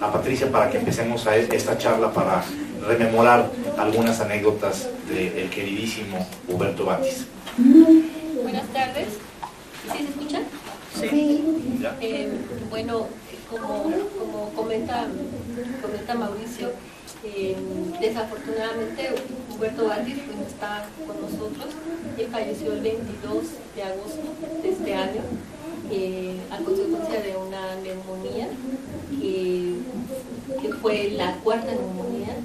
a Patricia para que empecemos a esta charla para rememorar algunas anécdotas del queridísimo Huberto Batis. Buenas tardes. ¿Sí se escucha? Sí. Bueno, como comenta Mauricio, desafortunadamente Huberto Batis no está con nosotros. Él falleció el 22 de agosto de este año a consecuencia de una neumonía que fue la cuarta neumonía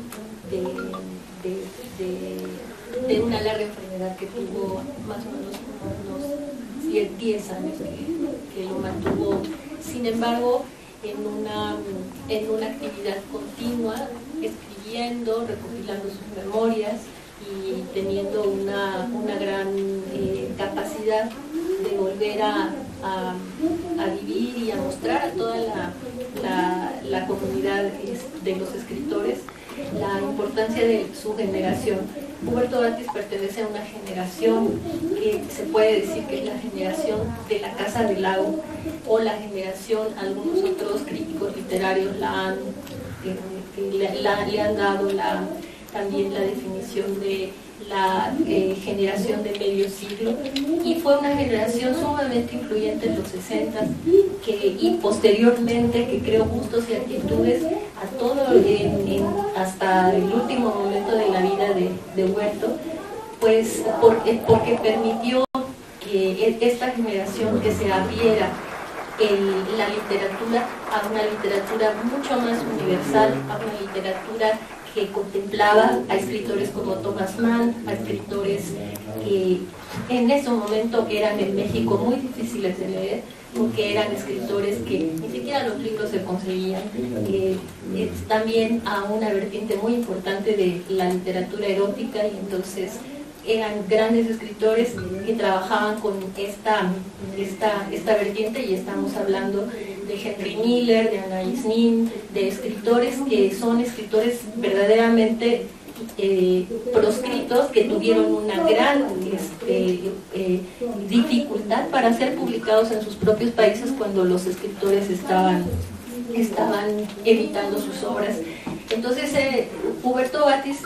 de una larga enfermedad que tuvo más o menos unos 10 años que lo mantuvo. Sin embargo, en una actividad continua, escribiendo, recopilando sus memorias y teniendo una gran capacidad de volver a vivir y a mostrar a toda la comunidad de los escritores la importancia de su generación. Huberto Batis pertenece a una generación que se puede decir que es la generación de la Casa del Lago, o la generación, algunos otros críticos literarios le han dado también la definición de la generación de medio siglo, y fue una generación sumamente influyente en los 60 y posteriormente que creó gustos y actitudes a todo hasta el último momento de la vida de Huberto, pues porque permitió que esta generación que se abriera la literatura a una literatura mucho más universal, a una literatura que contemplaba a escritores como Thomas Mann, a escritores que en ese momento eran en México muy difíciles de leer, porque eran escritores que ni siquiera los libros se conseguían, también a una vertiente muy importante de la literatura erótica, y entonces eran grandes escritores que trabajaban con esta vertiente, y estamos hablando de Henry Miller, de Anais Nin, de escritores que son escritores verdaderamente proscritos, que tuvieron una gran dificultad para ser publicados en sus propios países cuando los escritores estaban editando sus obras. Entonces Huberto Batis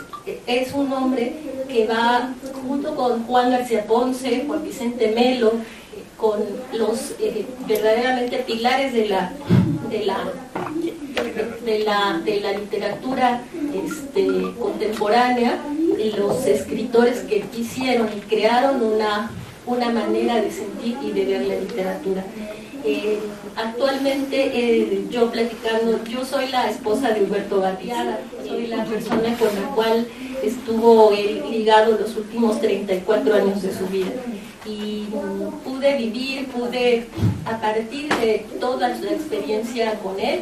es un hombre que va junto con Juan García Ponce, Juan Vicente Melo, con los verdaderamente pilares de la literatura contemporánea, los escritores que hicieron y crearon una manera de sentir y de ver la literatura. Actualmente yo soy la esposa de Huberto Batis, soy la persona con la cual estuvo ligado los últimos 34 años de su vida, y pude a partir de toda la experiencia con él,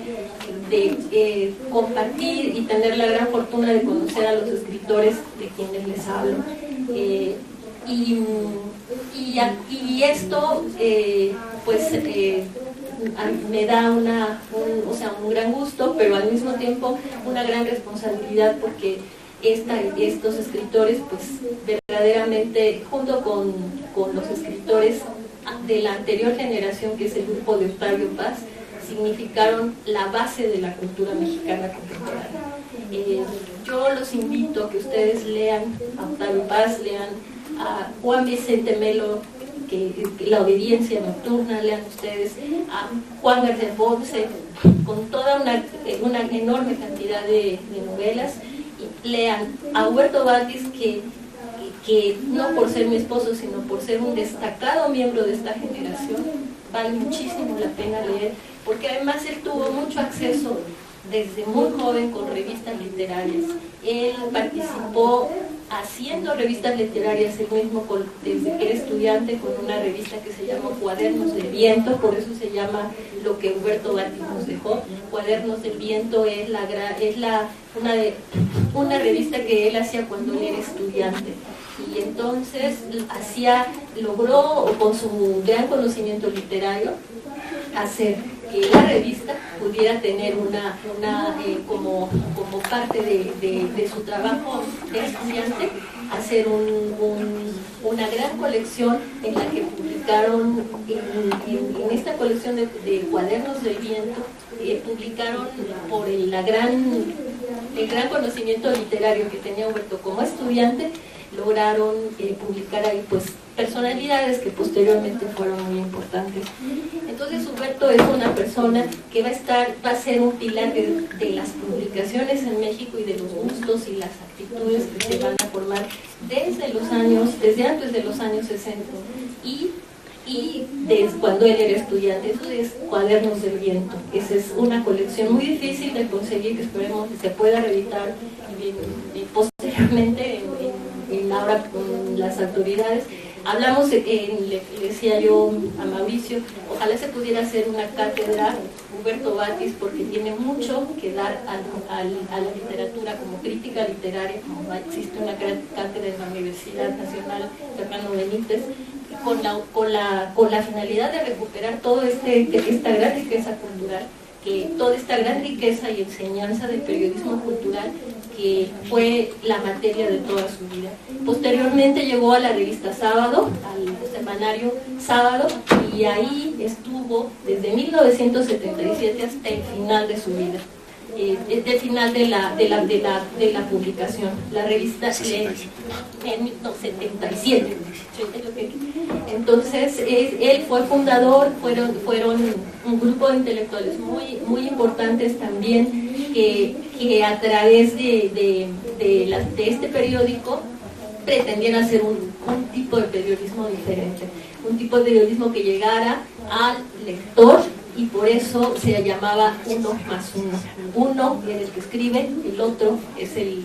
de compartir y tener la gran fortuna de conocer a los escritores de quienes les hablo. Y esto me da un gran gusto, pero al mismo tiempo una gran responsabilidad, porque estos escritores, pues verdaderamente, junto con los escritores de la anterior generación, que es el grupo de Octavio Paz, significaron la base de la cultura mexicana contemporánea. Yo los invito a que ustedes lean a Octavio Paz, lean a Juan Vicente Melo, que La obediencia nocturna, lean ustedes a Juan García Ponce, con toda una enorme cantidad de novelas, y lean a Huberto Batis, que no por ser mi esposo, sino por ser un destacado miembro de esta generación, vale muchísimo la pena leer, porque además él tuvo mucho acceso desde muy joven con revistas literarias. Él participó haciendo revistas literarias él mismo desde que era estudiante, con una revista que se llama Cuadernos del Viento, por eso se llama lo que Huberto Batis nos dejó. Cuadernos del Viento es una revista que él hacía cuando él era estudiante, y entonces logró con su gran conocimiento literario hacer que la revista pudiera tener como parte de su trabajo de estudiante, hacer una gran colección en la que publicaron en esta colección de Cuadernos del Viento publicaron por el gran conocimiento literario que tenía Huberto como estudiante, lograron publicar ahí pues personalidades que posteriormente fueron muy importantes. Entonces Huberto es una persona que va a ser un pilar de las publicaciones en México y de los gustos y las actitudes que se van a formar desde antes de los años 60 y desde cuando él era estudiante. Eso es Cuadernos del Viento. Esa es una colección muy difícil de conseguir, que esperemos que se pueda reeditar posteriormente ahora con las autoridades. Hablamos, le decía yo a Mauricio, ojalá se pudiera hacer una cátedra Huberto Batis, porque tiene mucho que dar a la literatura como crítica literaria, como existe una cátedra en la Universidad Nacional Fernando Benítez, con la finalidad de recuperar toda esta gran riqueza cultural, toda esta gran riqueza y enseñanza del periodismo cultural que fue la materia de toda su vida. Posteriormente llegó a la revista Sábado, al semanario Sábado, y ahí estuvo desde 1977 hasta el final de su vida, el final de la publicación. La revista en 77. Entonces él fue fundador, fueron un grupo de intelectuales muy importantes también, que a través de este periódico pretendían hacer un tipo de periodismo diferente, un tipo de periodismo que llegara al lector, y por eso se llamaba 1+1. Uno era el que escribe, el otro es el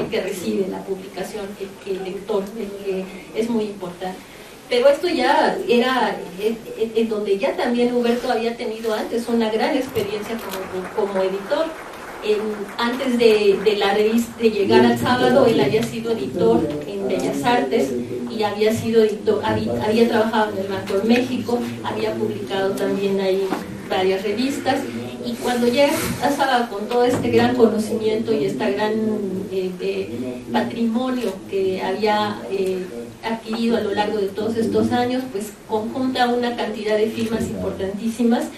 que recibe la publicación, el lector, el que es muy importante. Pero esto ya era en donde ya también Huberto había tenido antes una gran experiencia como editor. Antes de la revista, de llegar al Sábado, él había sido editor en Bellas Artes y había sido editor, había trabajado en el Banco de México, había publicado también ahí varias revistas, y cuando llega a Sábado con todo este gran conocimiento y este gran patrimonio que había adquirido a lo largo de todos estos años, pues conjunta una cantidad de firmas importantísimas,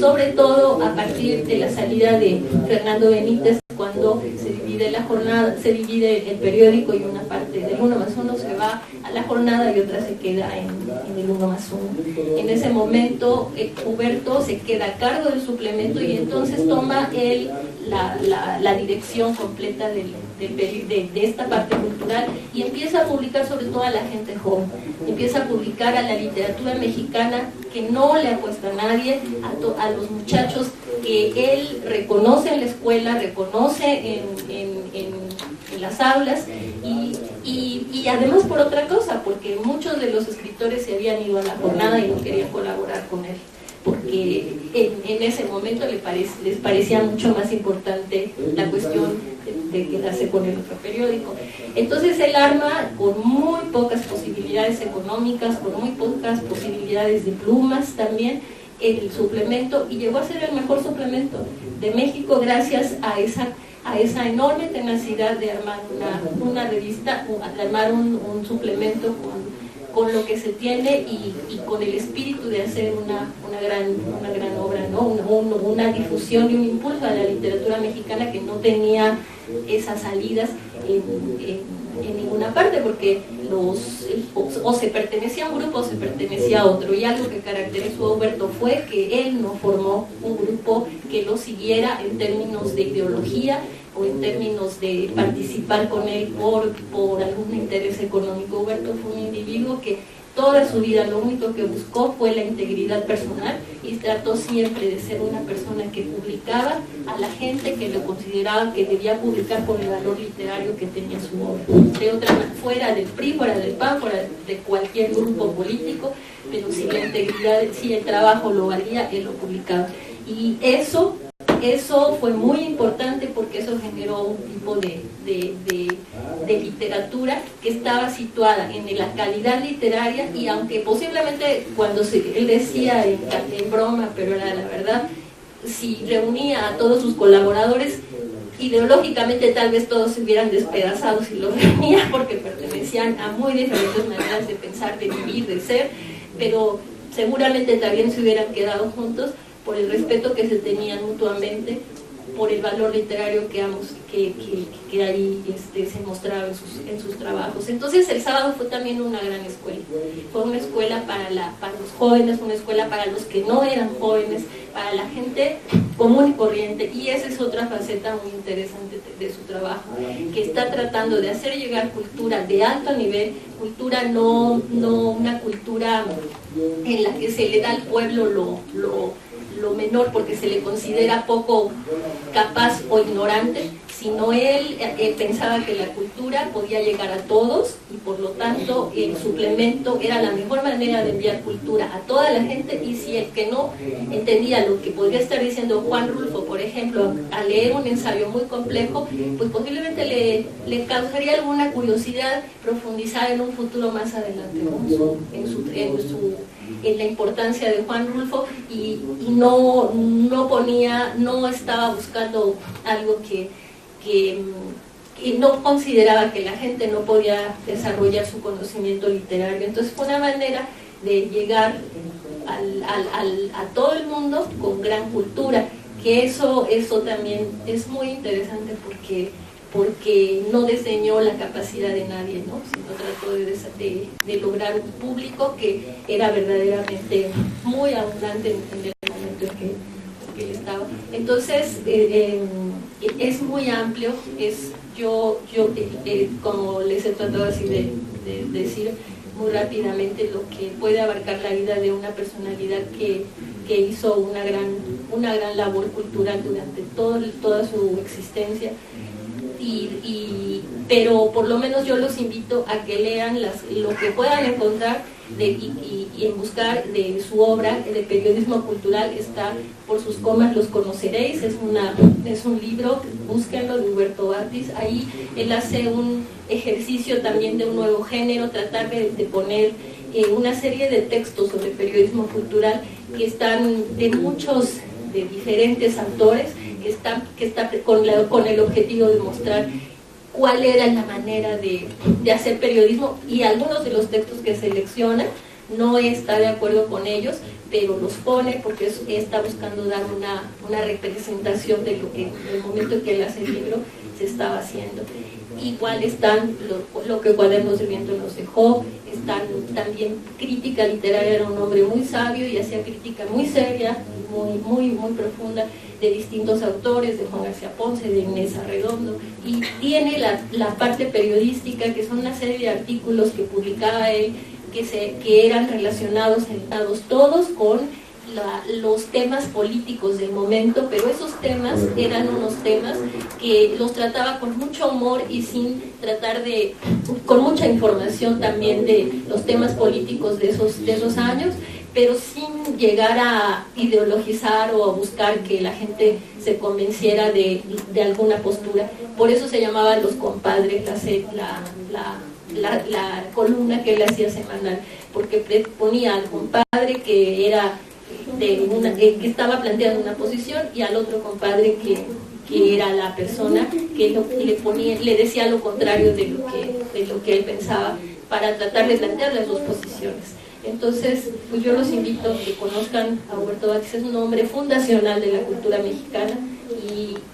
sobre todo a partir de la salida de Fernando Benítez, cuando se divide la jornada, se divide el periódico, y una parte del 1+1 se va a la jornada y otra se queda en el 1+1. En ese momento Huberto se queda a cargo del suplemento, y entonces toma él la dirección completa de esta parte cultural, y empieza a publicar sobre todo a la gente joven, empieza a publicar a la literatura mexicana que no le apuesta a nadie, a los muchachos que él reconoce en la escuela, reconoce en las aulas, y además por otra cosa, porque muchos de los escritores se habían ido a la jornada y no querían colaborar con él, porque en ese momento les parecía mucho más importante la cuestión de quedarse con el otro periódico. Entonces él arma con muy pocas posibilidades económicas, con muy pocas posibilidades de plumas también, el suplemento, y llegó a ser el mejor suplemento de México gracias a esa enorme tenacidad de armar una revista, de armar un suplemento con lo que se tiene y con el espíritu de hacer una gran obra, ¿no? Una difusión y un impulso a la literatura mexicana que no tenía esas salidas en ninguna parte, porque o se pertenecía a un grupo o se pertenecía a otro, y algo que caracterizó a Huberto fue que él no formó un grupo que lo siguiera en términos de ideología o en términos de participar con él por algún interés económico. Huberto fue un individuo que toda su vida lo único que buscó fue la integridad personal, y trató siempre de ser una persona que publicaba a la gente que lo consideraba que debía publicar por el valor literario que tenía su obra. De otra manera, fuera del PRI, fuera del PAN, fuera de cualquier grupo político, pero si la integridad, si el trabajo lo valía, él lo publicaba. Y eso fue muy importante, porque eso generó un tipo de literatura que estaba situada en la calidad literaria, y aunque posiblemente él decía en broma, pero era la verdad, si reunía a todos sus colaboradores, ideológicamente tal vez todos se hubieran despedazado si los reunía, porque pertenecían a muy diferentes maneras de pensar, de vivir, de ser, pero seguramente también se hubieran quedado juntos, por el respeto que se tenían mutuamente, por el valor literario que ahí se mostraba en sus trabajos. Entonces el sábado fue también una gran escuela. Fue una escuela para los jóvenes, una escuela para los que no eran jóvenes, para la gente común y corriente, y esa es otra faceta muy interesante de su trabajo, que está tratando de hacer llegar cultura de alto nivel, cultura no una cultura en la que se le da al pueblo lo menor porque se le considera poco capaz o ignorante, sino él pensaba que la cultura podía llegar a todos y por lo tanto el suplemento era la mejor manera de enviar cultura a toda la gente, y si el que no entendía lo que podría estar diciendo Juan Rulfo, por ejemplo, al leer un ensayo muy complejo, pues posiblemente le causaría alguna curiosidad profundizar en un futuro más adelante, ¿no? en la importancia de Juan Rulfo, y no estaba buscando algo que no consideraba que la gente no podía desarrollar su conocimiento literario. Entonces fue una manera de llegar a todo el mundo con gran cultura, que eso también es muy interesante porque no desdeñó la capacidad de nadie, ¿no? Sino trató de lograr un público que era verdaderamente muy abundante en el momento en que él estaba. Entonces, es muy amplio, como les he tratado así de decir muy rápidamente, lo que puede abarcar la vida de una personalidad que hizo una gran labor cultural durante toda su existencia. Pero por lo menos yo los invito a que lean lo que puedan encontrar y en buscar de su obra de periodismo cultural. Está Por sus comas los conoceréis, es un libro, búsquenlo, de Huberto Batis. Ahí él hace un ejercicio también de un nuevo género, tratar de poner una serie de textos sobre periodismo cultural que están de diferentes autores, que está con el objetivo de mostrar cuál era la manera de hacer periodismo, y algunos de los textos que selecciona no está de acuerdo con ellos, pero los pone porque está buscando dar una representación de lo que en el momento en que él hace el libro se estaba haciendo. Igual están lo que Cuadernos del Viento nos dejó, están también crítica literaria, era un hombre muy sabio y hacía crítica muy seria, muy profunda, de distintos autores, de Juan García Ponce, de Inés Arredondo, y tiene la parte periodística, que son una serie de artículos que publicaba él, que eran relacionados todos con los temas políticos del momento, pero esos temas eran unos temas que los trataba con mucho humor y sin con mucha información también de los temas políticos de esos años, pero sin llegar a ideologizar o a buscar que la gente se convenciera de alguna postura. Por eso se llamaban Los Compadres, la columna que él hacía semanal, porque ponía al compadre que era que estaba planteando una posición, y al otro compadre que era la persona que le decía lo contrario de lo que él pensaba, para tratar de plantear las dos posiciones. Entonces, pues yo los invito a que conozcan a Huberto Batis, es un hombre fundacional de la cultura mexicana,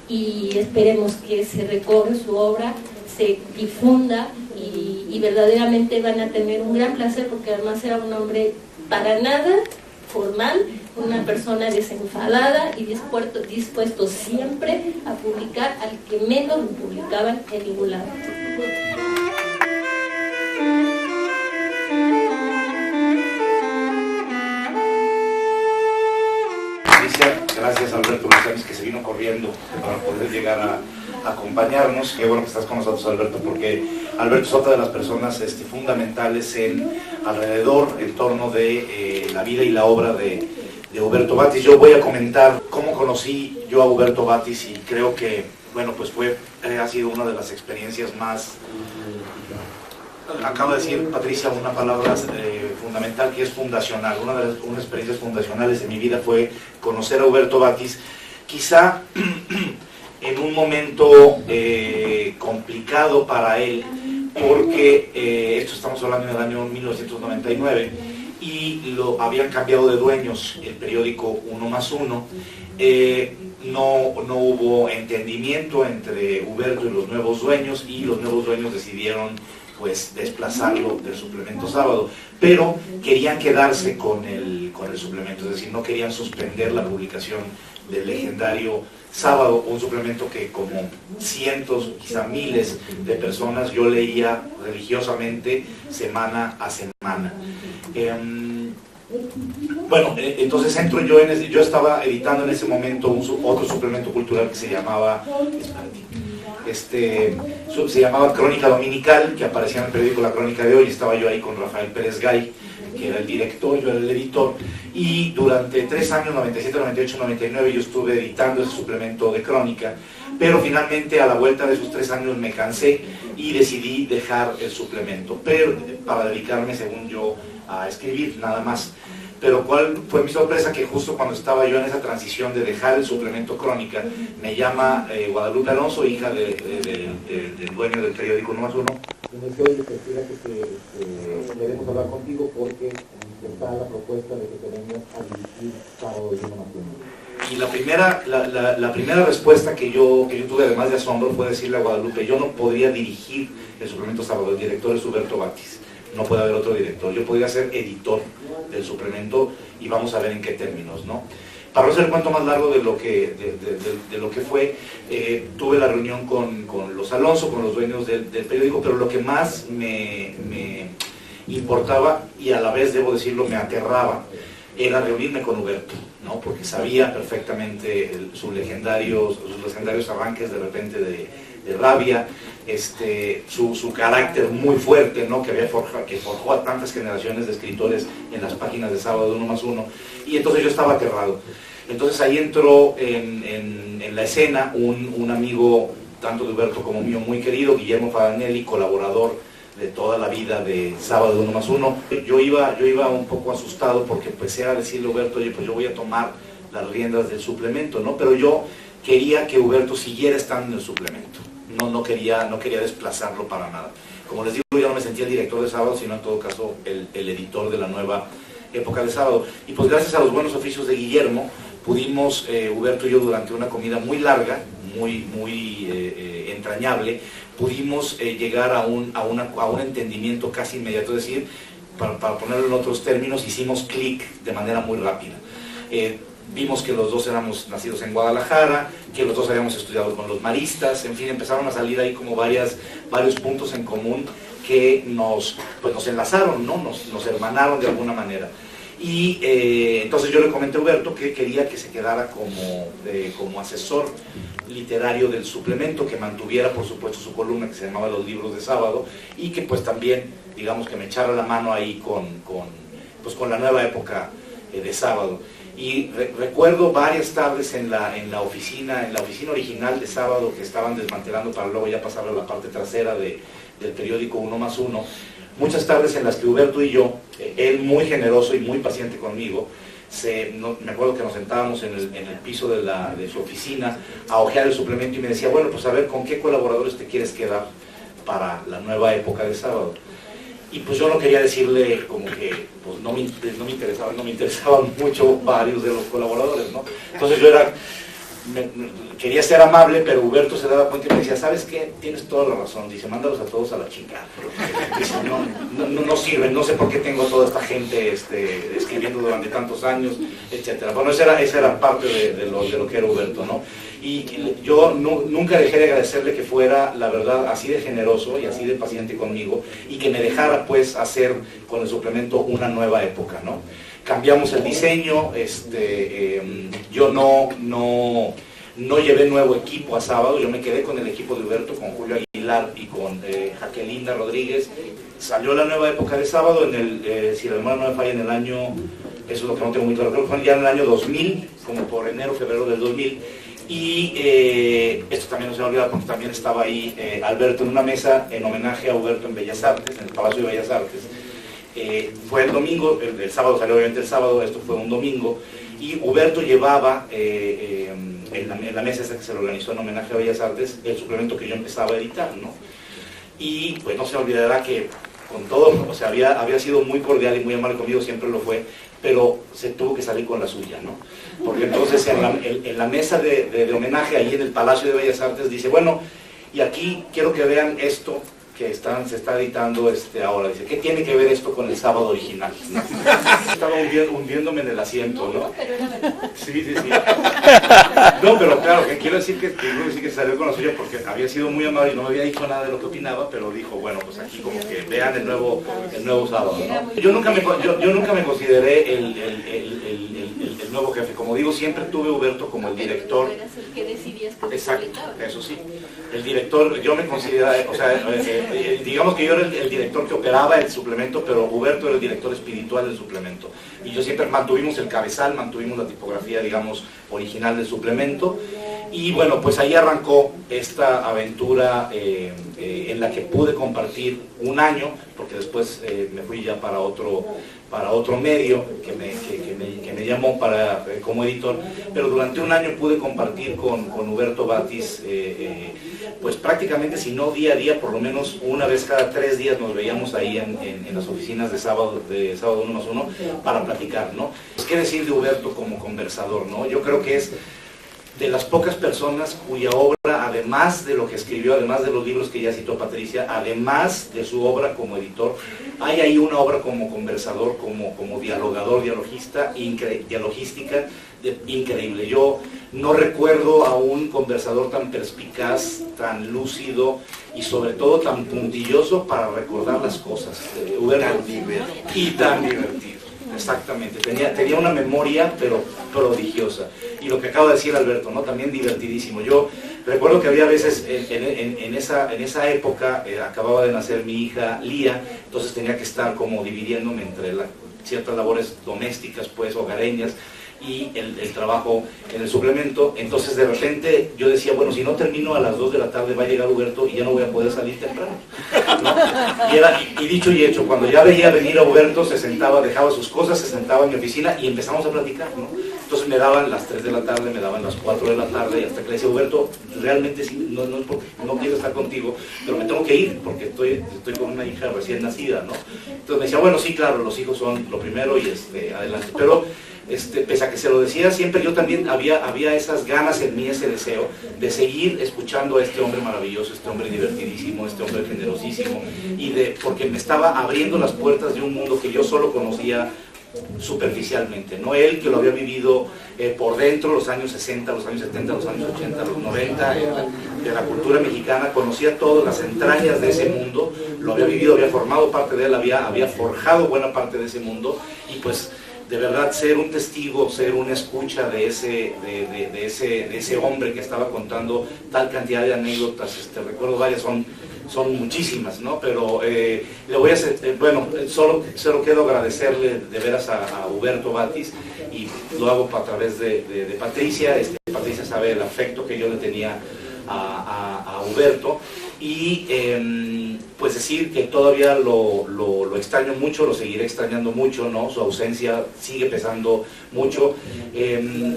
y esperemos que se recorra su obra, se difunda, y verdaderamente van a tener un gran placer, porque además era un hombre para nada formal, una persona desenfadada y dispuesto siempre a publicar al que menos lo publicaban en ningún lado. Gracias Alberto Lucianis, que se vino corriendo para poder llegar a acompañarnos. Qué bueno que estás con nosotros, Alberto, porque Alberto es otra de las personas fundamentales alrededor, en torno de la vida y la obra de Huberto Batis. Yo voy a comentar cómo conocí yo a Huberto Batis, y creo que, bueno, pues ha sido una de las experiencias más... Acabo de decir, Patricia, una palabra fundamental, que es fundacional. Una de las experiencias fundacionales de mi vida fue conocer a Huberto Batis, quizá en un momento complicado para él, porque esto estamos hablando del año 1999, y lo habían cambiado de dueños, el periódico Uno Más Uno. No hubo entendimiento entre Huberto y los nuevos dueños, y los nuevos dueños decidieron pues desplazarlo del suplemento Sábado, pero querían quedarse con el suplemento, es decir, no querían suspender la publicación del legendario Sábado, un suplemento que como cientos, quizá miles de personas yo leía religiosamente semana a semana. Bueno, entonces entro yo yo estaba editando en ese momento otro suplemento cultural que se llamaba Crónica Dominical, que aparecía en el periódico La Crónica de Hoy. Estaba yo ahí con Rafael Pérez Gay, que era el director, yo era el editor, y durante 3 años, 97, 98, 99, yo estuve editando ese suplemento de Crónica, pero finalmente a la vuelta de esos 3 años me cansé y decidí dejar el suplemento, pero para dedicarme, según yo, a escribir nada más. Pero cuál fue mi sorpresa, que justo cuando estaba yo en esa transición de dejar el suplemento Crónica, me llama Guadalupe Alonso, hija del dueño del periódico Uno Más Uno. Y me dice, oye, quisiera que queremos hablar contigo porque está la propuesta de que tenemos a dirigir Sábado de Uno Más Uno. Y la primera respuesta que yo tuve, además de asombro, fue decirle a Guadalupe: yo no podría dirigir el suplemento Sábado, el director es Huberto Batis, no puede haber otro director, yo podría ser editor del suplemento y vamos a ver en qué términos, ¿no? Para no hacer el cuento más largo de lo que fue, tuve la reunión con los Alonso, con los dueños del periódico, pero lo que más me importaba, y a la vez, debo decirlo, me aterraba, era reunirme con Huberto, ¿no? Porque sabía perfectamente sus legendarios arranques de repente de rabia, su carácter muy fuerte, ¿no? que forjó a tantas generaciones de escritores en las páginas de Sábado de Uno Más Uno, y entonces yo estaba aterrado. Entonces ahí entró en la escena un amigo, tanto de Huberto como mío, muy querido, Guillermo Fadanelli, colaborador de toda la vida de Sábado de Uno Más Uno. Yo iba un poco asustado porque empecé a decirle a Huberto: oye, pues yo voy a tomar las riendas del suplemento, ¿no? Pero yo quería que Huberto siguiera estando en el suplemento. No quería desplazarlo para nada. Como les digo, yo no me sentía el director de Sábado, sino en todo caso el editor de la nueva época de Sábado. Y pues gracias a los buenos oficios de Guillermo, pudimos, Huberto y yo, durante una comida muy larga, muy entrañable, pudimos llegar a un entendimiento casi inmediato. Es decir, para ponerlo en otros términos, hicimos clic de manera muy rápida. Vimos que los dos éramos nacidos en Guadalajara, que los dos habíamos estudiado con los maristas, en fin, empezaron a salir ahí como varios puntos en común que nos enlazaron, ¿no? Nos hermanaron de alguna manera. Y entonces yo le comenté a Huberto que quería que se quedara como asesor literario del suplemento, que mantuviera por supuesto su columna que se llamaba Los Libros de Sábado, y que pues también, digamos, que me echara la mano ahí con la nueva época de Sábado. Y recuerdo varias tardes en la oficina original de Sábado, que estaban desmantelando para luego ya pasar a la parte trasera del periódico Uno Más Uno. Muchas tardes en las que Huberto y yo, él muy generoso y muy paciente conmigo, me acuerdo que nos sentábamos en el piso de su oficina a hojear el suplemento, y me decía: bueno, pues a ver, ¿con qué colaboradores te quieres quedar para la nueva época de Sábado? Y pues yo no quería decirle como que pues no me interesaban mucho varios de los colaboradores, ¿no? Entonces yo quería ser amable, pero Huberto se daba cuenta y me decía: ¿sabes qué? Tienes toda la razón. Dice: mándalos a todos a la chingada. Dice: no sirven, no sé por qué tengo toda esta gente escribiendo durante tantos años, etcétera. Bueno, esa era parte de lo que era Huberto, ¿no? Y yo nunca dejé de agradecerle que fuera, la verdad, así de generoso y así de paciente conmigo, y que me dejara pues hacer con el suplemento una nueva época, ¿no? Cambiamos el diseño, yo no llevé nuevo equipo a Sábado, yo me quedé con el equipo de Huberto, con Julio Aguilar y con Jaquelinda Rodríguez. Salió la nueva época de Sábado, si la memoria no me falla, en el año, eso es lo que no tengo muy claro, creo que fue ya en el año 2000, como por enero, febrero del 2000. Y esto también no se me olvida porque también estaba ahí Alberto en una mesa en homenaje a Huberto en Bellas Artes, en el Palacio de Bellas Artes. Fue el domingo, el sábado salió obviamente el sábado, esto fue un domingo, y Huberto llevaba en la mesa esa que se le organizó en homenaje a Bellas Artes el suplemento que yo empezaba a editar, ¿no? Y pues no se olvidará que con todo, o sea, había sido muy cordial y muy amable conmigo, siempre lo fue, pero se tuvo que salir con la suya, ¿no? Porque entonces en la mesa de homenaje, ahí en el Palacio de Bellas Artes, dice, bueno, y aquí quiero que vean esto que se está editando ahora. Dice, ¿qué tiene que ver esto con el sábado original? ¿No? Estaba hundiéndome en el asiento, ¿no? Pero era verdad. Sí. No, pero claro, que quiero decir que se salió con la suya porque había sido muy amable y no me había dicho nada de lo que opinaba, pero dijo, bueno, pues aquí como que vean el nuevo sábado, ¿no? Yo nunca me consideré el nuevo jefe. Como digo, siempre tuve a Huberto como el director. Tú eras el que decidías que Exacto, eso sí. El director, yo me consideraba, o sea, digamos que yo era el director que operaba el suplemento, pero Huberto era el director espiritual del suplemento. Y yo siempre mantuvimos el cabezal, mantuvimos la tipografía, digamos, original del suplemento. Y bueno, pues ahí arrancó esta aventura en la que pude compartir un año, porque después me fui ya para otro medio que me llamó como editor, pero durante un año pude compartir con Huberto Batis, pues prácticamente, si no día a día, por lo menos una vez cada 3 días nos veíamos ahí en las oficinas de sábado 1+1 para platicar, ¿no? Pues, ¿qué decir de Huberto como conversador, no? Yo creo que es de las pocas personas cuya obra, además de lo que escribió, además de los libros que ya citó Patricia, además de su obra como editor, hay ahí una obra como conversador, como dialogador, dialogística, increíble. Yo no recuerdo a un conversador tan perspicaz, tan lúcido y sobre todo tan puntilloso para recordar las cosas. Tan divertido. Exactamente, tenía una memoria pero prodigiosa. Y lo que acaba de decir Alberto, ¿no? También divertidísimo. Yo recuerdo que había veces en esa época, acababa de nacer mi hija Lía, entonces tenía que estar como dividiéndome entre ciertas labores domésticas, pues hogareñas, y el trabajo en el suplemento. Entonces de repente yo decía, bueno, si no termino a las 2 de la tarde va a llegar Huberto y ya no voy a poder salir temprano, ¿no? Y dicho y hecho, cuando ya veía venir a Huberto, se sentaba, dejaba sus cosas, se sentaba en mi oficina y empezamos a platicar, ¿no? Entonces me daban las 3 de la tarde, me daban las 4 de la tarde, y hasta que le decía, Huberto, realmente sí, no quiero estar contigo, pero me tengo que ir porque estoy con una hija recién nacida, ¿no? Entonces me decía, bueno, sí, claro, los hijos son lo primero y adelante. Pero pese a que se lo decía siempre, yo también había esas ganas en mí, ese deseo de seguir escuchando a este hombre maravilloso, este hombre divertidísimo, este hombre generosísimo, porque me estaba abriendo las puertas de un mundo que yo solo conocía superficialmente, no él que lo había vivido por dentro, los años 60, los años 70, los años 80, los 90, de la cultura mexicana, conocía todas las entrañas de ese mundo, lo había vivido, había formado parte de él, había forjado buena parte de ese mundo, y pues de verdad ser un testigo, ser una escucha de ese hombre que estaba contando tal cantidad de anécdotas, recuerdo varias, son muchísimas, ¿no? Pero le voy a hacer, solo quiero agradecerle de veras a Huberto Batis, y lo hago a través de Patricia. Patricia sabe el afecto que yo le tenía a Huberto, y pues decir que todavía lo extraño mucho, lo seguiré extrañando mucho, ¿no? Su ausencia sigue pesando mucho.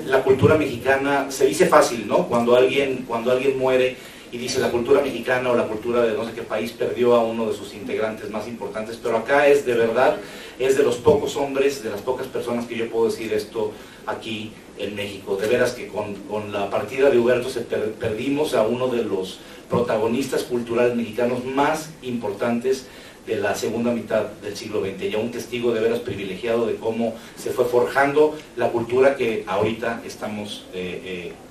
La cultura mexicana, se dice fácil, ¿no? Cuando alguien muere y dice la cultura mexicana o la cultura de no sé qué país perdió a uno de sus integrantes más importantes, pero acá es de verdad, es de los pocos hombres, de las pocas personas que yo puedo decir esto aquí en México. De veras que con la partida de Huberto perdimos a uno de los protagonistas culturales mexicanos más importantes de la segunda mitad del siglo XX, y a un testigo de veras privilegiado de cómo se fue forjando la cultura que ahorita estamos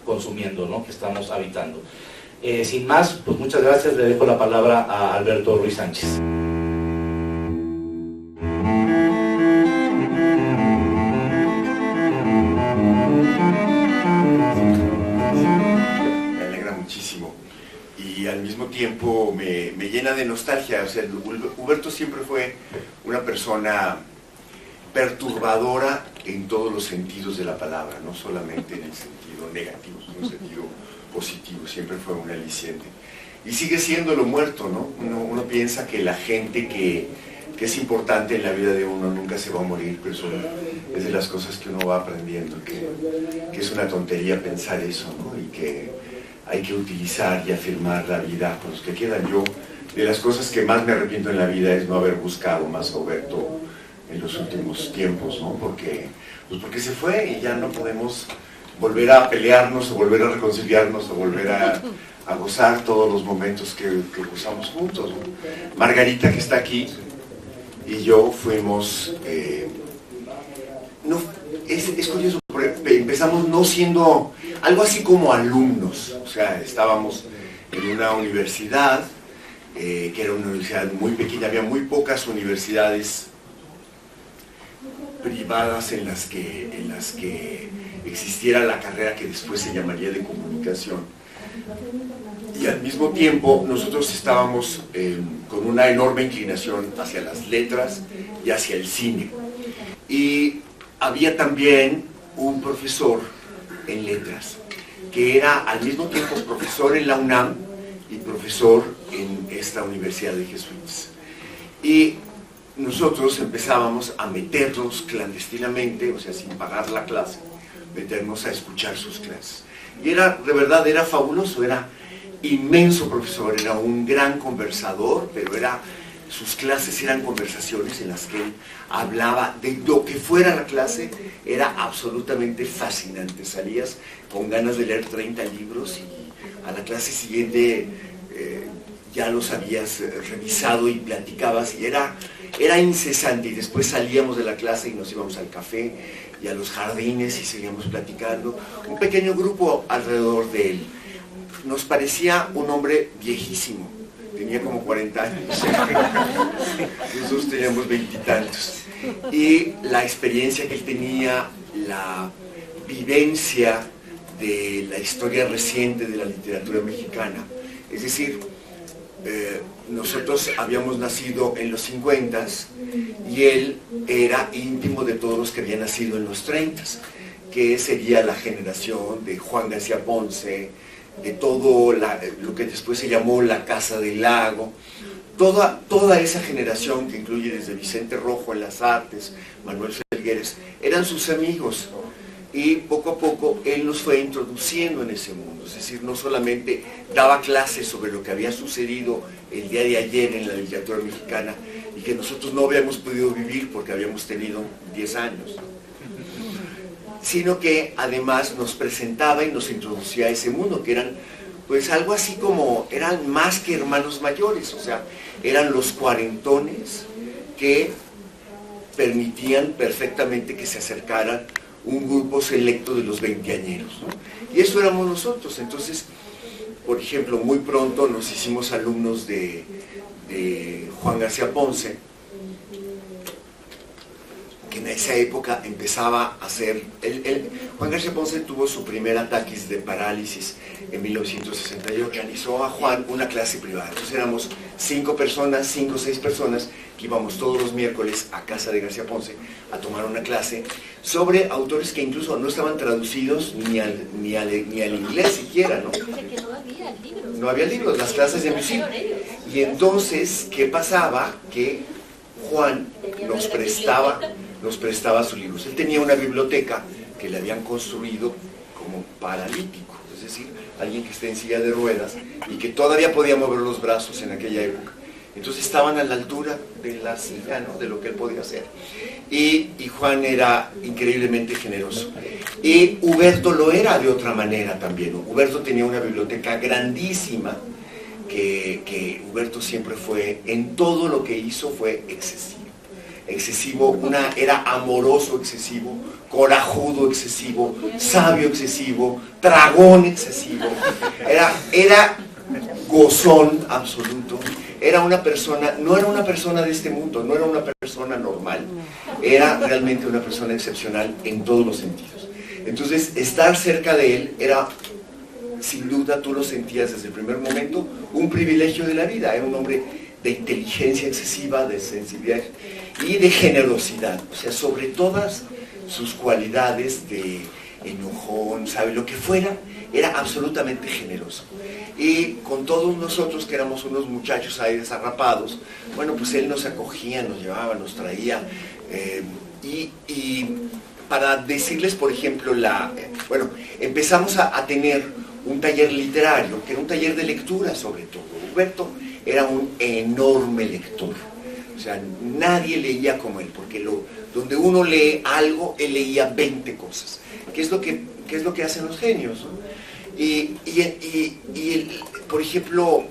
consumiendo, ¿no? Que estamos habitando. Sin más, pues muchas gracias, le dejo la palabra a Alberto Ruiz Sánchez. Me alegra muchísimo y al mismo tiempo me llena de nostalgia. O sea, Huberto siempre fue una persona perturbadora en todos los sentidos de la palabra, no solamente en el sentido negativo, sino en el sentido positivo. Siempre fue un aliciente y sigue siendo lo muerto, ¿no? Uno piensa que la gente que es importante en la vida de uno nunca se va a morir, pero eso es de las cosas que uno va aprendiendo, que es una tontería pensar eso, ¿no? Y que hay que utilizar y afirmar la vida con los que quedan. Yo de las cosas que más me arrepiento en la vida es no haber buscado más a Huberto en los últimos tiempos, ¿no? Porque se fue y ya no podemos volver a pelearnos o volver a reconciliarnos o volver a gozar todos los momentos que gozamos juntos, ¿no? Margarita, que está aquí, y yo fuimos... es curioso, empezamos no siendo algo así como alumnos, o sea, estábamos en una universidad, que era una universidad muy pequeña, había muy pocas universidades privadas en las que existiera la carrera que después se llamaría de comunicación. Y al mismo tiempo nosotros estábamos con una enorme inclinación hacia las letras y hacia el cine. Y había también un profesor en letras, que era al mismo tiempo profesor en la UNAM y profesor en esta Universidad de Jesuitas. Y nosotros empezábamos a meternos clandestinamente, o sea, sin pagar la clase, meternos a escuchar sus clases. Y era, de verdad, era fabuloso, era inmenso profesor, era un gran conversador, pero sus clases eran conversaciones en las que él hablaba de lo que fuera la clase, era absolutamente fascinante. Salías con ganas de leer 30 libros y a la clase siguiente ya los habías revisado y platicabas, y era incesante. Y después salíamos de la clase y nos íbamos al café y a los jardines y seguíamos platicando. Un pequeño grupo alrededor de él. Nos parecía un hombre viejísimo, tenía como 40 años, nosotros teníamos 20 y tantos. Y la experiencia que él tenía, la vivencia de la historia reciente de la literatura mexicana, es decir, nosotros habíamos nacido en los 50s y él era íntimo de todos los que habían nacido en los 30s, que sería la generación de Juan García Ponce, de todo lo que después se llamó la Casa del Lago, toda esa generación que incluye desde Vicente Rojo en las artes, Manuel Felgueres, eran sus amigos. Y poco a poco él nos fue introduciendo en ese mundo, es decir, no solamente daba clases sobre lo que había sucedido el día de ayer en la literatura mexicana y que nosotros no habíamos podido vivir porque habíamos tenido 10 años, sino que además nos presentaba y nos introducía a ese mundo, que eran pues algo así como, eran más que hermanos mayores, o sea, eran los cuarentones que permitían perfectamente que se acercaran un grupo selecto de los veinteañeros, ¿no? Y eso éramos nosotros. Entonces, por ejemplo, muy pronto nos hicimos alumnos de Juan García Ponce, que en esa época empezaba a hacer... Juan García Ponce tuvo su primer ataque de parálisis en 1968. Organizó a Juan una clase privada. Entonces éramos 5 o 6 personas que íbamos todos los miércoles a casa de García Ponce a tomar una clase sobre autores que incluso no estaban traducidos ni al inglés siquiera, ¿no? No había libros, las clases de música. Y entonces, ¿qué pasaba? Que Juan nos prestaba sus libros. Él tenía una biblioteca que le habían construido como paralítico, es decir, alguien que está en silla de ruedas y que todavía podía mover los brazos en aquella época. Entonces estaban a la altura de la silla, ¿no?, de lo que él podía hacer. Y Juan era increíblemente generoso. Y Huberto lo era de otra manera también. Huberto tenía una biblioteca grandísima, que Huberto siempre fue, en todo lo que hizo fue excesivo, era amoroso excesivo, corajudo excesivo, sabio excesivo, dragón excesivo, era gozón absoluto. Era una persona, no era una persona de este mundo, no era una persona normal, era realmente una persona excepcional en todos los sentidos. Entonces, estar cerca de él era, sin duda, tú lo sentías desde el primer momento, un privilegio de la vida. Era un hombre de inteligencia excesiva, de sensibilidad y de generosidad. O sea, sobre todas sus cualidades de enojón, sabe, lo que fuera, era absolutamente generoso. Y con todos nosotros, que éramos unos muchachos ahí desarrapados, bueno, pues él nos acogía, nos llevaba, nos traía. Y para decirles, por ejemplo, empezamos a tener un taller literario, que era un taller de lectura sobre todo. Huberto era un enorme lector. O sea, nadie leía como él, porque donde uno lee algo, él leía 20 cosas. ¿Qué es lo que hacen los genios, ¿no? Por ejemplo,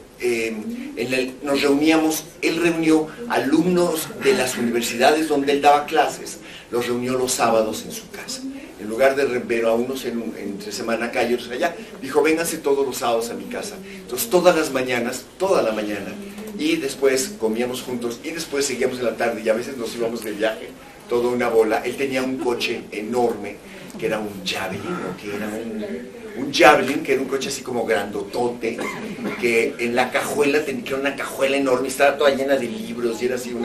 nos reuníamos, él reunió alumnos de las universidades donde él daba clases, los reunió los sábados en su casa. En lugar de ver a unos entre semana acá y otros allá, dijo, vénganse todos los sábados a mi casa. Entonces todas las mañanas, toda la mañana, y después comíamos juntos, y después seguíamos en la tarde, y a veces nos íbamos de viaje, toda una bola. Él tenía un coche enorme, que era un Javelin, ¿no? Que era un Javelin, que era un coche así como grandotote, que en la cajuela tenía una cajuela enorme, estaba toda llena de libros, y era así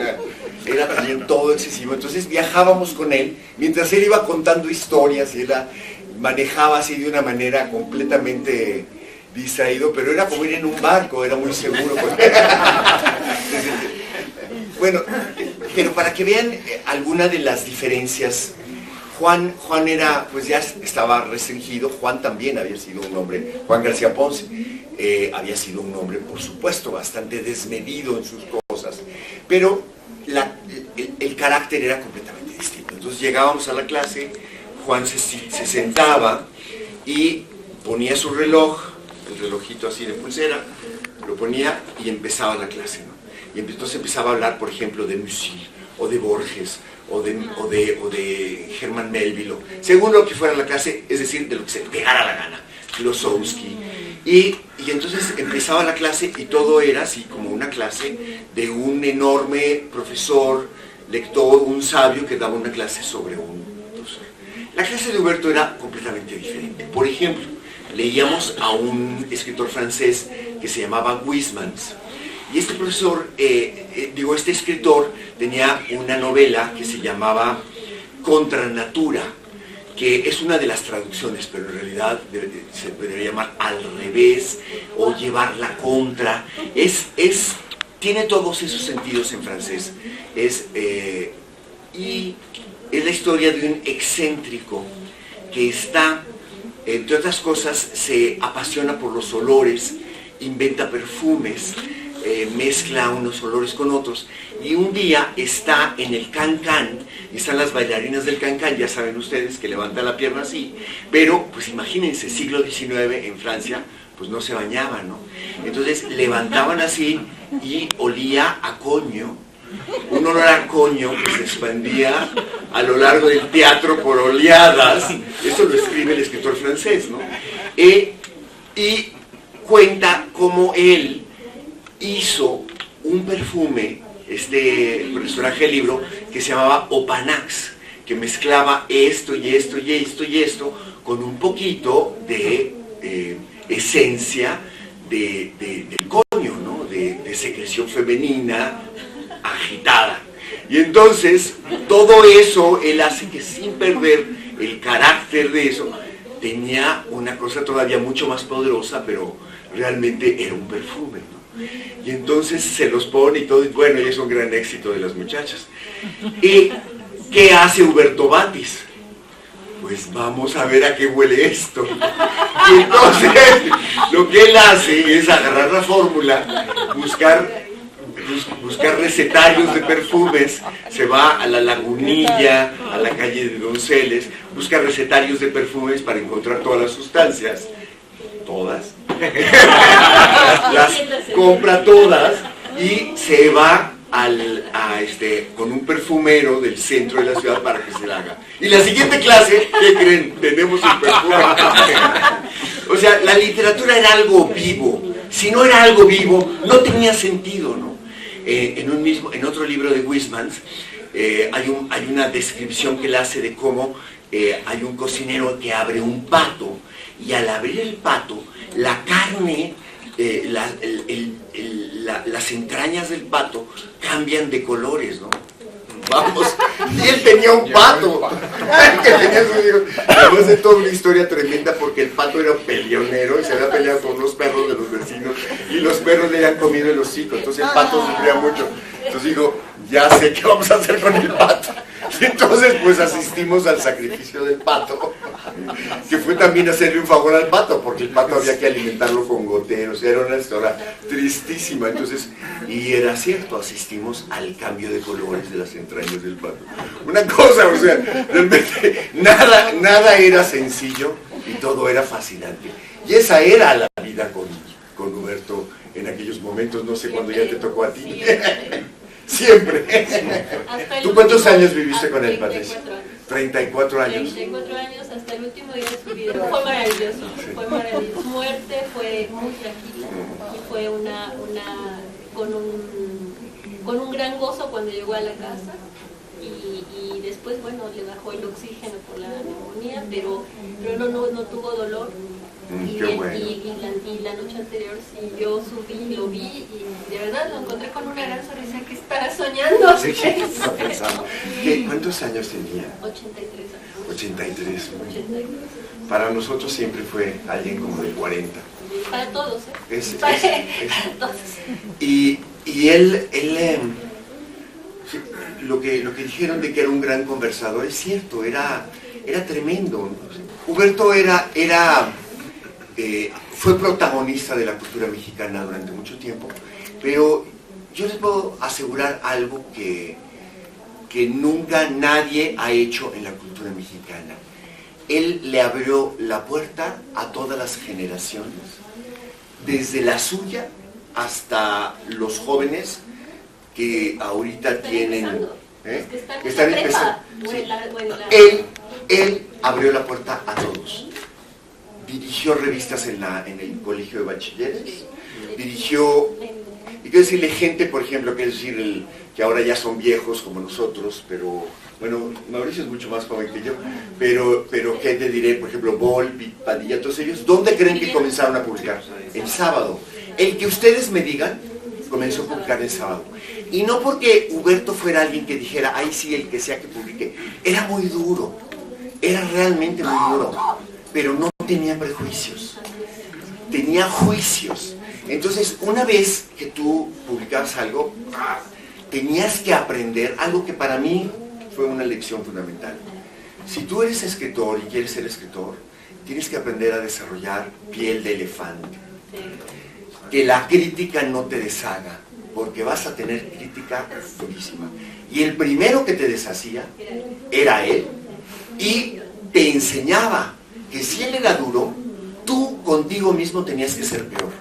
era también todo excesivo. Entonces viajábamos con él, mientras él iba contando historias, y él manejaba así de una manera completamente distraído, pero era como ir en un barco, era muy seguro. Bueno, pero para que vean alguna de las diferencias, Juan era, pues ya estaba restringido. Juan también había sido un hombre, Juan García Ponce, había sido un hombre, por supuesto, bastante desmedido en sus cosas, pero el carácter era completamente distinto. Entonces llegábamos a la clase, Juan se sentaba y ponía su reloj, el relojito así de pulsera, lo ponía y empezaba la clase, ¿no? Y entonces empezaba a hablar, por ejemplo, de Musil, o de Borges, o de Herman Melville, según lo que fuera la clase, es decir, de lo que se pegara la gana, Filosofsky. Y entonces empezaba la clase y todo era así como una clase de un enorme profesor, lector, un sabio que daba una clase sobre un profesor. La clase de Huberto era completamente diferente. Por ejemplo, leíamos a un escritor francés que se llamaba Huysmans. Y este profesor, este escritor tenía una novela que se llamaba Contra Natura, que es una de las traducciones, pero en realidad se podría llamar Al revés o Llevar la contra. Tiene todos esos sentidos en francés. Y es la historia de un excéntrico que entre otras cosas, se apasiona por los olores, inventa perfumes, mezcla unos olores con otros, y un día está en el can-can, y están las bailarinas del can-can, ya saben ustedes que levantan la pierna así, pero pues imagínense, siglo XIX en Francia, pues no se bañaban, ¿no? Entonces levantaban así y olía a coño, un olor a coño que se expandía a lo largo del teatro por oleadas. Eso lo escribe el escritor francés, ¿no? Y cuenta cómo él hizo un perfume, personaje del libro, que se llamaba Opanax, que mezclaba esto y esto y esto y esto con un poquito de esencia del coño, ¿no? De secreción femenina agitada. Y entonces todo eso él hace que, sin perder el carácter de eso, tenía una cosa todavía mucho más poderosa, pero realmente era un perfume, ¿no? Y entonces se los pone y todo, y bueno, y es un gran éxito de las muchachas. ¿Y qué hace Huberto Batis? Pues vamos a ver a qué huele esto. Y entonces lo que él hace es agarrar la fórmula, buscar recetarios de perfumes, se va a la Lagunilla, a la calle de Donceles, busca recetarios de perfumes para encontrar todas las sustancias, todas, las compra todas y se va con un perfumero del centro de la ciudad para que se la haga. Y la siguiente clase, ¿qué creen? Tenemos el perfume. O sea, la literatura era algo vivo. Si no era algo vivo, no tenía sentido, ¿no? En otro libro de Huysmans hay una descripción que él hace de cómo hay un cocinero que abre un pato, y al abrir el pato, la carne, las entrañas del pato cambian de colores, ¿no? Vamos, y él tenía un pato, que tenía su hijo. Además de toda una historia tremenda, porque el pato era peleonero y se había peleado con los perros de los vecinos, y los perros le habían comido el hocico, entonces el pato sufría mucho. Entonces digo, ya sé qué vamos a hacer con el pato. Y entonces pues asistimos al sacrificio del pato, que fue también hacerle un favor al pato, porque el pato había que alimentarlo con goteros, era una historia tristísima. Entonces, y era cierto, asistimos al cambio de colores de las entrañas del pato. Una cosa, o sea, realmente nada era sencillo y todo era fascinante. Y esa era la vida con Huberto en aquellos momentos, no sé cuándo ya te tocó a ti. Siempre. ¿Tú cuántos años viviste con él, Patricia? 34 años. 34 años hasta el último día de su vida. Fue maravilloso, fue maravilloso. Su muerte fue muy tranquila y fue con un gran gozo cuando llegó a la casa. Y después, bueno, le bajó el oxígeno por la neumonía, pero no tuvo dolor. Qué bueno. Y la noche anterior sí, yo subí, lo vi y de verdad lo encontré con una gran sonrisa que estaba soñando. Sí, estaba pensando. ¿Cuántos años tenía? 83 años. 83. Para nosotros siempre fue alguien como de 40. Para todos, ¿eh? Para todos. Y él lo que dijeron de que era un gran conversador es cierto, era tremendo. Huberto fue protagonista de la cultura mexicana durante mucho tiempo, pero yo les puedo asegurar algo que nunca nadie ha hecho en la cultura mexicana. Él le abrió la puerta a todas las generaciones, desde la suya hasta los jóvenes que ahorita tienen... que están empezando. Sí. Él abrió la puerta a todos. Dirigió revistas en el colegio de bachilleres, dirigió, y quiero decirle gente, por ejemplo, que ahora ya son viejos como nosotros, pero, bueno, Mauricio es mucho más joven que yo, pero ¿qué te diré? Por ejemplo, Volpi, Padilla, todos ellos, ¿dónde creen que comenzaron a publicar? El sábado. El que ustedes me digan, comenzó a publicar el sábado. Y no porque Huberto fuera alguien que dijera, ay sí, el que sea que publique, era muy duro, era realmente muy duro, pero no tenía prejuicios, tenía juicios. Entonces, una vez que tú publicabas algo, tenías que aprender algo que para mí fue una lección fundamental. Si tú eres escritor y quieres ser escritor, tienes que aprender a desarrollar piel de elefante. Que la crítica no te deshaga, porque vas a tener crítica durísima. Y el primero que te deshacía era él, y te enseñaba que si él era duro, tú contigo mismo tenías que ser peor.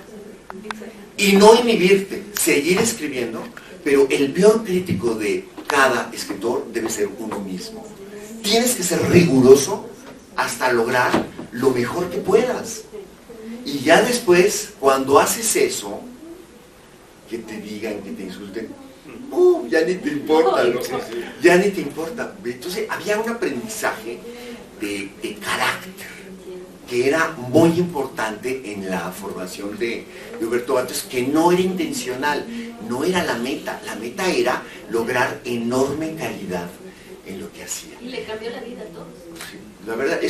Y no inhibirte, seguir escribiendo, pero el peor crítico de cada escritor debe ser uno mismo. Tienes que ser riguroso hasta lograr lo mejor que puedas. Y ya después, cuando haces eso, que te digan, que te insulten, ya ni te importa, ¿no? Ya ni te importa. Entonces, había un aprendizaje de carácter que era muy importante en la formación de Huberto Batres, que no era intencional, no era la meta era lograr enorme calidad en lo que hacía. Y le cambió la vida a todos. Sí, la verdad,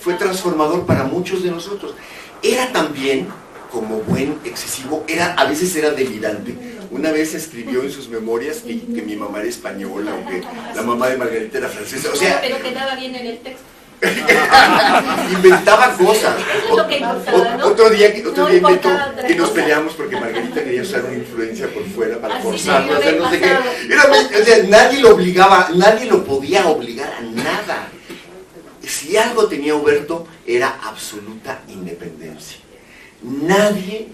fue transformador para muchos de nosotros. Era también, como buen excesivo, a veces era delirante. Una vez escribió en sus memorias que mi mamá era española, o que la mamá de Margarita era francesa. O sea, pero quedaba bien en el texto. Inventaba cosas. Eso es lo que importaba, ¿no? Otro día inventó que nos cosa. peleamos porque Margarita quería usar una influencia por fuera para Así forzarlo a debió hacer no sé qué. haber O sea, nadie lo obligaba, nadie lo podía obligar a nada. Si algo tenía Huberto, era absoluta independencia. Nadie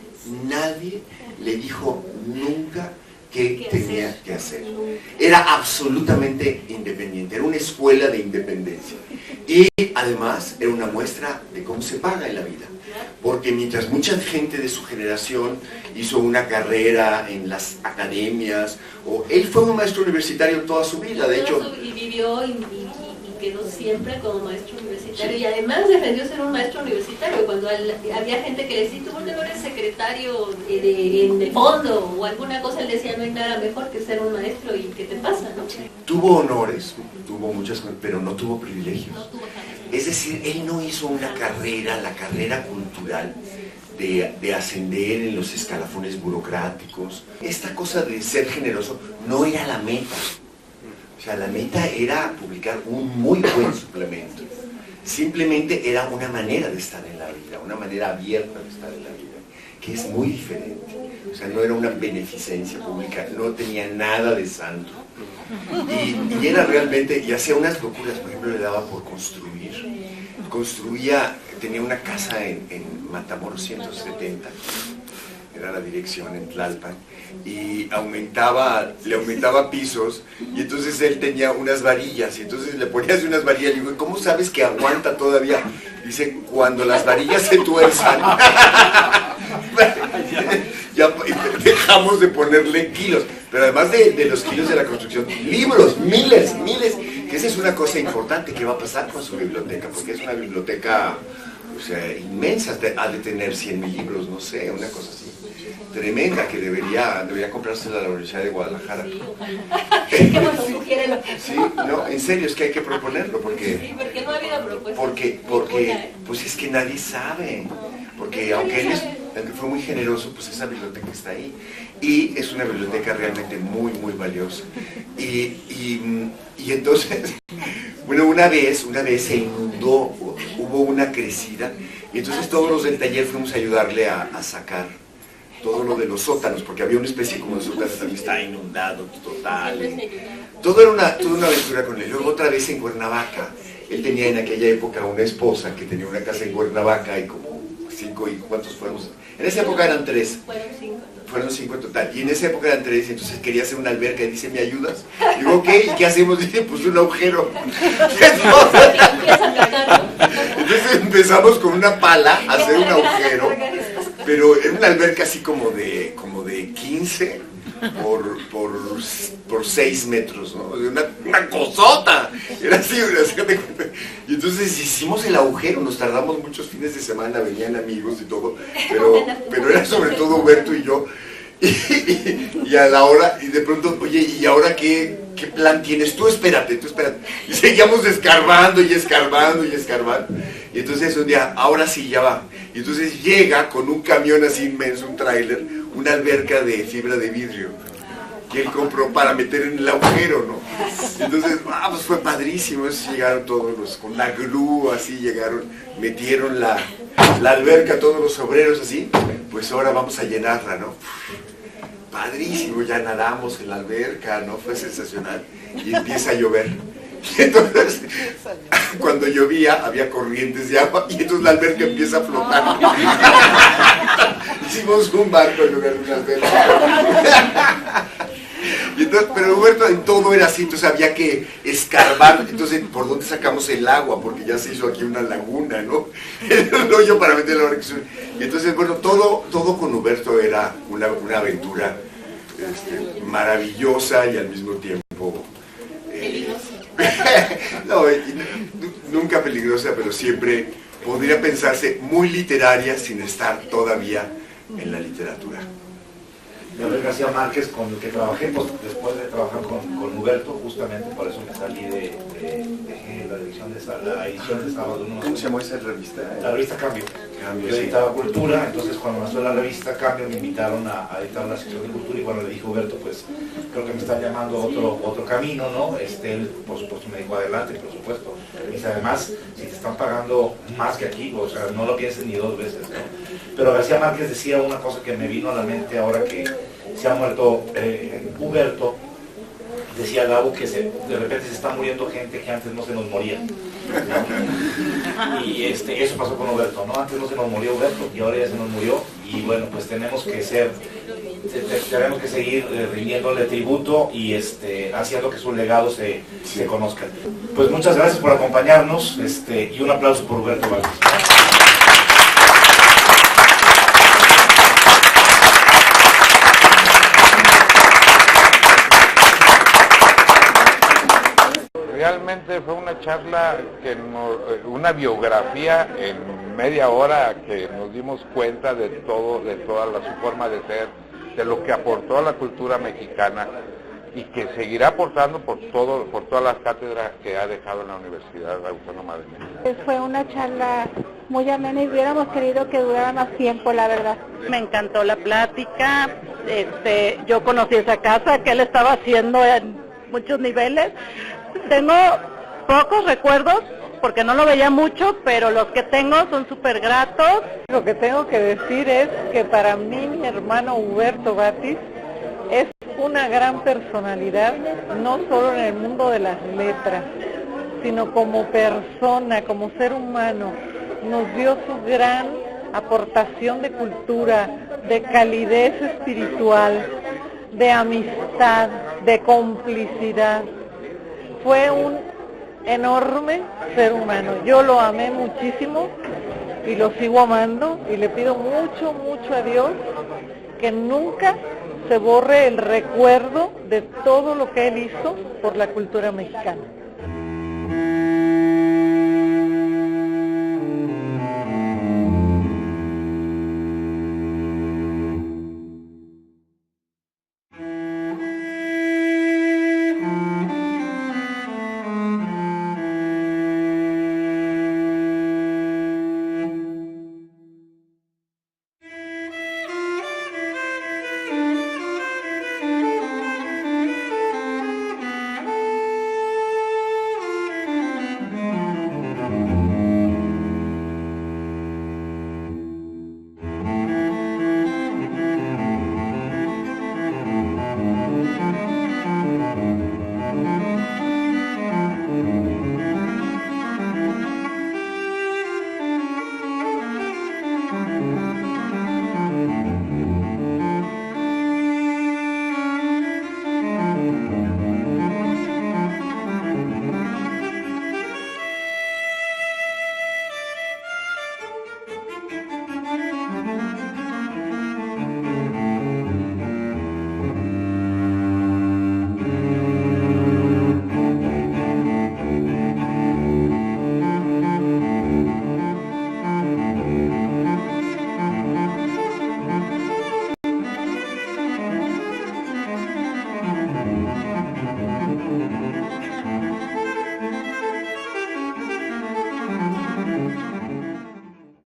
le dijo nunca qué tenía que hacer. Era absolutamente independiente, era una escuela de independencia. Y además era una muestra de cómo se paga en la vida. Porque mientras mucha gente de su generación hizo una carrera en las academias, él fue un maestro universitario toda su vida, de hecho... Y vivió y quedó siempre como maestro universitario, y además defendió ser un maestro universitario. Cuando había gente que le decía, tú por qué no eres secretario en el fondo o alguna cosa, él decía, no hay nada mejor que ser un maestro. ¿Y qué te pasa, no? Tuvo honores, tuvo muchas cosas, pero no tuvo privilegios. No tuvo nada. Es decir, él no hizo una carrera, la carrera cultural de ascender en los escalafones burocráticos. Esta cosa de ser generoso no era la meta. O sea, la meta era publicar un muy buen suplemento. simplemente era una manera de estar en la vida, una manera abierta de estar en la vida, que es muy diferente. O sea, no era una beneficencia pública, no tenía nada de santo. Y era realmente, y hacía unas locuras. Por ejemplo, le daba por construía, tenía una casa en Matamoros 170, era la dirección en Tlalpan, y le aumentaba pisos, y entonces él tenía unas varillas, y entonces le ponía así unas varillas, y digo, ¿cómo sabes que aguanta todavía? Dice, cuando las varillas se tuerzan, ya dejamos de ponerle kilos, pero además de los kilos de la construcción, libros, miles, que esa es una cosa importante que va a pasar con su biblioteca, porque es una biblioteca, o sea, inmensa, ha de tener 100,000 libros, no sé, una cosa así, tremenda, que debería comprársela a la Universidad de Guadalajara. Sí, no, en serio, es que hay que proponerlo, porque... Sí, porque no ha habido propuesta. Porque pues es que nadie sabe, porque aunque él fue muy generoso, pues esa biblioteca está ahí, y es una biblioteca realmente muy, muy valiosa. Y entonces, bueno, una vez se inundó, hubo una crecida, y entonces todos los del taller fuimos a ayudarle a sacar todo lo de los sótanos, porque había una especie como de sótanos, también está inundado total. Toda una aventura con él. Luego otra vez en Cuernavaca, él tenía en aquella época una esposa que tenía una casa en Cuernavaca y como 5, ¿y cuántos fuimos? En esa época eran 3. Fueron 5 en total. Y en esa época eran 3, entonces quería hacer una alberca y dice, ¿me ayudas? Digo, ok, ¿y qué hacemos? Dice, pues un agujero. Entonces empezamos con una pala a hacer un agujero, pero era una alberca así como de 15 por 6 metros, ¿no? Una cosota. Era así, y entonces hicimos el agujero, nos tardamos muchos fines de semana, venían amigos y todo, pero era sobre todo Huberto y yo. Y a la hora, y de pronto, oye, ¿y ahora qué plan tienes? Tú espérate. Y seguíamos escarbando. Y entonces un día, ahora sí, ya va. Y entonces llega con un camión así inmenso, un tráiler, una alberca de fibra de vidrio, que él compró para meter en el agujero, ¿no? Y entonces, pues fue padrísimo. Entonces llegaron todos con la glue, así llegaron, metieron la alberca, todos los obreros así, pues ahora vamos a llenarla, ¿no? Padrísimo, ya nadamos en la alberca, ¿no? Fue sensacional. Y empieza a llover. Y entonces, cuando llovía, había corrientes de agua y entonces la alberca empieza a flotar. Hicimos un barco en lugar de una alberca. Y entonces, pero Huberto en todo era así, entonces había que escarbar, entonces ¿por dónde sacamos el agua? Porque ya se hizo aquí una laguna, ¿no? El hoyo para meter la barca. Y entonces, bueno, todo con Huberto era una aventura maravillosa y al mismo tiempo... no, nunca peligrosa, pero siempre podría pensarse muy literaria sin estar todavía en la literatura. Gabriel García Márquez, con el que trabajé, pues, después de trabajar con Huberto, justamente por eso me salí de la edición de Sábado. ¿Cómo se llamó esa revista? La revista Cambio. Yo editaba Cultura, entonces cuando nació la revista Cambio me invitaron a editar la sección de Cultura y cuando le dije a Huberto, pues creo que me están llamando a otro camino, ¿no? Él, por supuesto, me dijo adelante, por supuesto. Y dice, además, si te están pagando más que aquí, o sea, no lo pienses ni 2 veces, ¿no? Pero García Márquez decía una cosa que me vino a la mente ahora que se ha muerto Huberto. Decía Gabo que de repente se está muriendo gente que antes no se nos moría, ¿no? Y eso pasó con Huberto, ¿no? Antes no se nos murió Huberto y ahora ya se nos murió. Y bueno, pues tenemos que seguir rindiéndole tributo y haciendo que su legado se conozca. Pues muchas gracias por acompañarnos y un aplauso por Huberto Vázquez. Realmente fue una charla, una biografía en media hora que nos dimos cuenta de toda su forma de ser, de lo que aportó a la cultura mexicana y que seguirá aportando por todas las cátedras que ha dejado en la Universidad Autónoma de México. Fue una charla muy amena y hubiéramos querido que durara más tiempo, la verdad. Me encantó la plática, yo conocí esa casa que él estaba haciendo en muchos niveles. Tengo pocos recuerdos, porque no lo veía mucho, pero los que tengo son súper gratos. Lo que tengo que decir es que para mí mi hermano Huberto Batis es una gran personalidad, no solo en el mundo de las letras, sino como persona, como ser humano. Nos dio su gran aportación de cultura, de calidez espiritual, de amistad, de complicidad. Fue un enorme ser humano. Yo lo amé muchísimo y lo sigo amando y le pido mucho, mucho a Dios que nunca se borre el recuerdo de todo lo que él hizo por la cultura mexicana.